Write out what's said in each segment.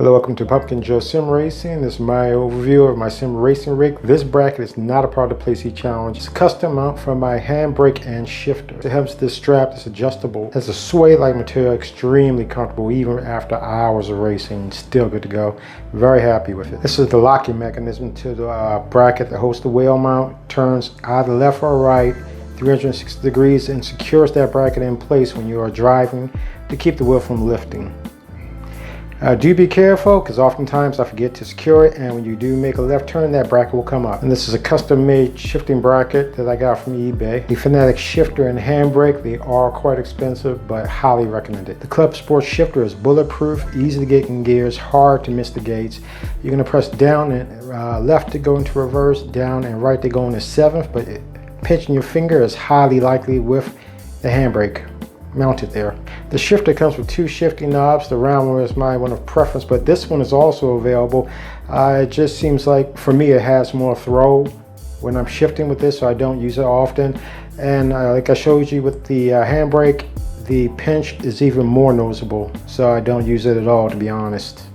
Hello, welcome to Pumpkin Joe Sim Racing. This is my overview of my sim racing rig. This bracket is not a part of the Playseat challenge. It's a custom mount for my handbrake and shifter. It helps this strap that's adjustable. It has a suede-like material, extremely comfortable even after hours of racing. Still good to go. Very happy with it. This is the locking mechanism to the bracket that holds the wheel mount. Turns either left or right 360 degrees and secures that bracket in place when you are driving to keep the wheel from lifting. Do be careful, because oftentimes I forget to secure it, and when you do make a left turn, that bracket will come up. And this is a custom-made shifting bracket that I got from eBay. The Fanatec shifter and handbrake, they are quite expensive, but highly recommended. The Club Sport shifter is bulletproof, easy to get in gears, hard to miss the gates. You're going to press down and left to go into reverse, down and right to go into seventh, but pinching your finger is highly likely with the handbrake mounted there. The shifter comes with two shifting knobs. The round one is my one of preference, but this one is also available. It just seems like for me it has more throw when I'm shifting with this, so I don't use it often. And like I showed you with the handbrake, the pinch is even more noticeable, so I don't use it at all, to be honest.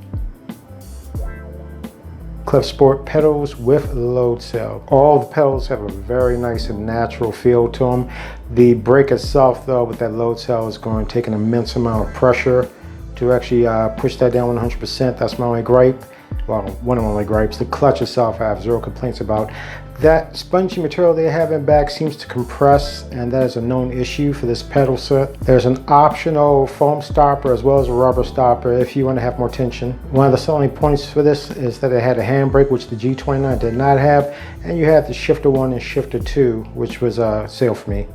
Club Sport pedals with load cell. All the pedals have a very nice and natural feel to them. The brake itself, though, with that load cell is going to take an immense amount of pressure to actually push that down 100%. That's my only gripe. Well, one of my only gripes. The clutch itself I have zero complaints about. That spongy material they have in back seems to compress, and that is a known issue for this pedal set. There's an optional foam stopper as well as a rubber stopper if you want to have more tension. One of the selling points for this is that it had a handbrake, which the G29 did not have, and you had the shifter 1 and shifter 2, which was a sale for me.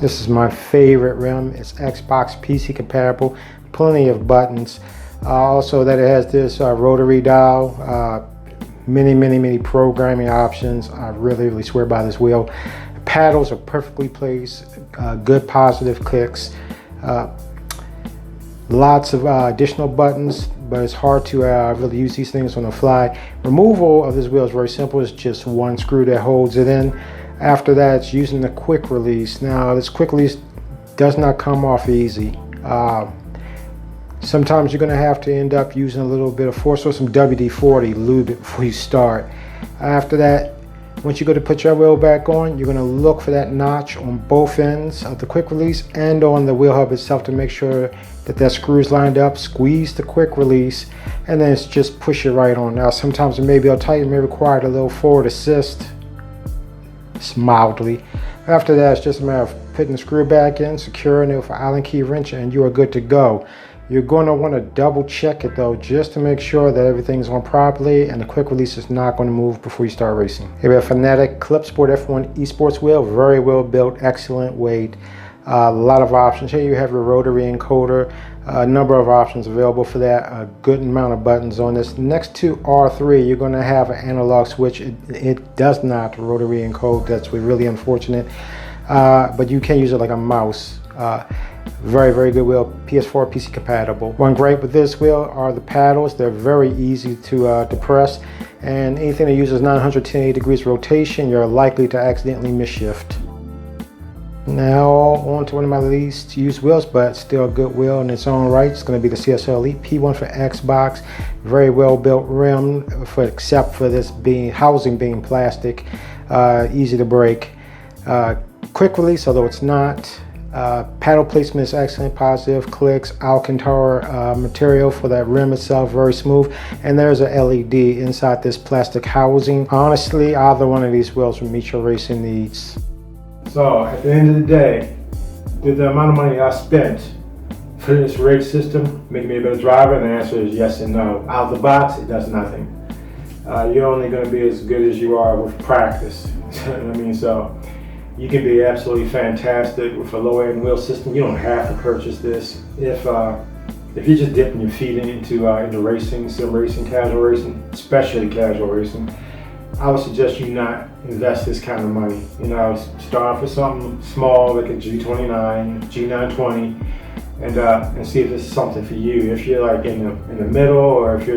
This is my favorite rim. It's Xbox PC compatible, plenty of buttons. Also that it has this rotary dial, many programming options. I really swear by this wheel. Paddles are perfectly placed, good positive clicks, lots of additional buttons, but it's hard to really use these things on the fly. Removal of this wheel is very simple. It's just one screw that holds it in. After that, it's using the quick release. Now this quick release does not come off easy. Sometimes you're going to have to end up using a little bit of force or some WD-40 lube it before you start. After that, once you go to put your wheel back on, you're going to look for that notch on both ends of the quick release and on the wheel hub itself to make sure that that screw is lined up. Squeeze the quick release, and then it's just push it right on. Now sometimes it may be a tight, it may require a little forward assist, mildly. After that, it's just a matter of putting the screw back in, securing it with an Allen key wrench, and you are good to go. You're going to want to double check it though, just to make sure that everything's on properly and the quick release is not going to move before you start racing. Here we have Fanatec Club Sport F1 Esports wheel, very well built, excellent weight, a lot of options. Here you have your rotary encoder, a number of options available for that, a good amount of buttons on this. Next to R3, you're going to have an analog switch. It does not rotary encode, that's really unfortunate, but you can use it like a mouse. Very good wheel, PS4 PC compatible. One gripe with this wheel are the paddles. They're very easy to press, and anything that uses 910 degrees rotation, you're likely to accidentally misshift. Now on to one of my least used wheels, but still a good wheel in its own right. It's going to be the CLSE Elite P1 for Xbox. Very well built rim, except for this housing being plastic, easy to break. Quick release, although it's not. Paddle placement is excellent, positive clicks, Alcantara material for that rim itself, very smooth, and there's a LED inside this plastic housing. Honestly, either one of these wheels will meet your racing needs. So at the end of the day, did the amount of money I spent for this rig system make me a better driver? And the answer is yes and no. Out of the box, it does nothing. You're only going to be as good as you are with practice. I mean, so you can be absolutely fantastic with a low-end wheel system. You don't have to purchase this. If you're just dipping your feet into racing, sim racing, casual racing, especially casual racing, I would suggest you not invest this kind of money. You know, start off with something small like a G29, G920, and see if this is something for you. If you're like in the middle, or if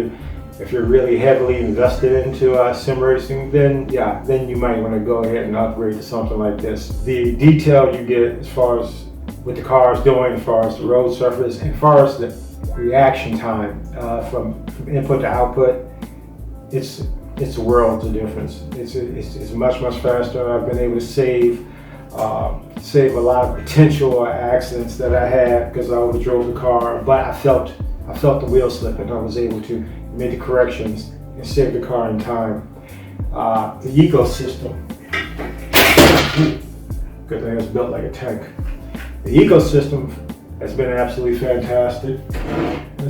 you're really heavily invested into sim racing, then you might want to go ahead and upgrade to something like this. The detail you get as far as what the car is doing, as far as the road surface, and as far as the reaction time from input to output, it's a world of difference. It's much faster. I've been able to save a lot of potential accidents that I had because I overdrove the car, but I felt the wheel slip and I was able to make the corrections and save the car in time. The ecosystem, good thing it's built like a tank. The ecosystem has been absolutely fantastic. I've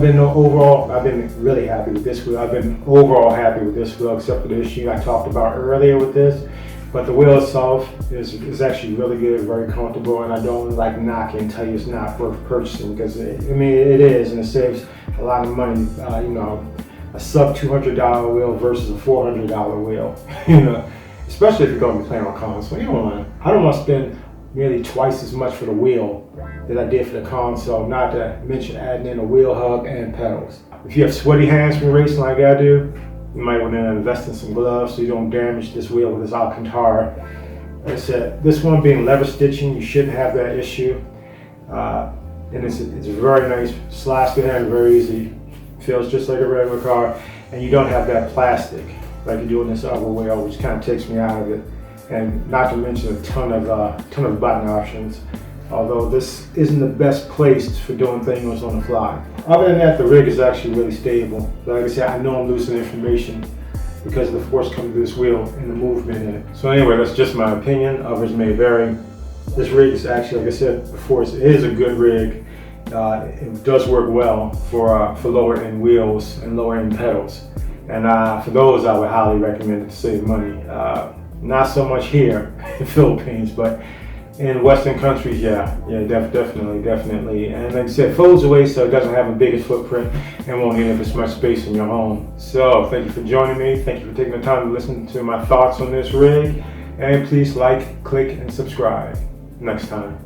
been really happy with this wheel. I've been overall happy with this wheel, except for the issue I talked about earlier with this. But the wheel itself is actually really good, very comfortable, and I don't like knock it and tell you it's not worth purchasing, because it is, and it saves a lot of money. A sub $200 wheel versus a $400 wheel. Especially if you're going to be playing on console. I don't want to spend nearly twice as much for the wheel that I did for the console, not to mention adding in a wheel hub and pedals. If you have sweaty hands from racing like I do, you might want to invest in some gloves so you don't damage this wheel with this Alcantara. Like I said, this one being leather stitching, you shouldn't have that issue. And it's very nice, slides the hand very easy, feels just like a regular car, and you don't have that plastic like you do in this other wheel, which kind of takes me out of it. And not to mention a ton of button options, although this isn't the best place for doing things on the fly. Other than that, the rig is actually really stable. Like I said, I know I'm losing information because of the force coming through this wheel and the movement in it. So anyway, that's just my opinion. Others may vary. This rig is actually, like I said before, it is a good rig. It does work well for lower end wheels and lower end pedals. And for those, I would highly recommend it to save money. Not so much here in the Philippines, but in Western countries, definitely. And like I said, it folds away so it doesn't have a bigger footprint and won't eat up as much space in your home. So thank you for joining me. Thank you for taking the time to listen to my thoughts on this rig. And please like, click, and subscribe. Next time.